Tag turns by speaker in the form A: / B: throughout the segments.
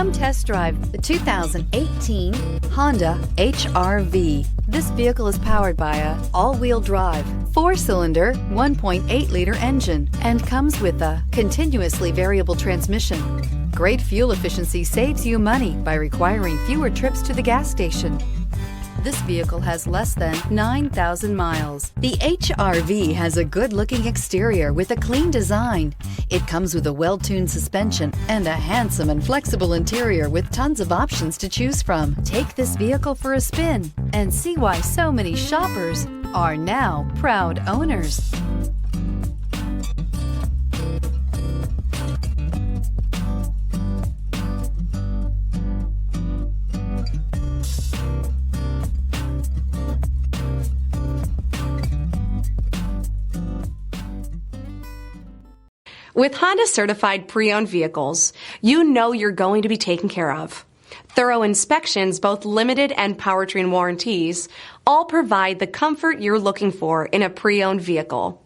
A: Come test drive the 2018 Honda HR-V. This vehicle is powered by a all-wheel drive, 4-cylinder, 1.8-liter engine and comes with a continuously variable transmission. Great fuel efficiency saves you money by requiring fewer trips to the gas station. This vehicle has less than 9,000 miles. The HR-V has a good-looking exterior with a clean design. It comes with a well-tuned suspension and a handsome and flexible interior with tons of options to choose from. Take this vehicle for a spin and see why so many shoppers are now proud owners.
B: With Honda certified pre-owned vehicles, you know you're going to be taken care of. Thorough inspections, both limited and powertrain warranties, all provide the comfort you're looking for in a pre-owned vehicle.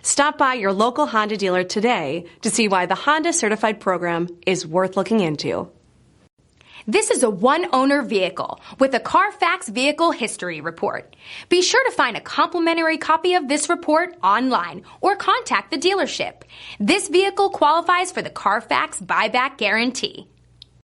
B: Stop by your local Honda dealer today to see why the Honda certified program is worth looking into.
C: This is a one-owner vehicle with a Carfax Vehicle History Report. Be sure to find a complimentary copy of this report online or contact the dealership. This vehicle qualifies for the Carfax Buyback Guarantee.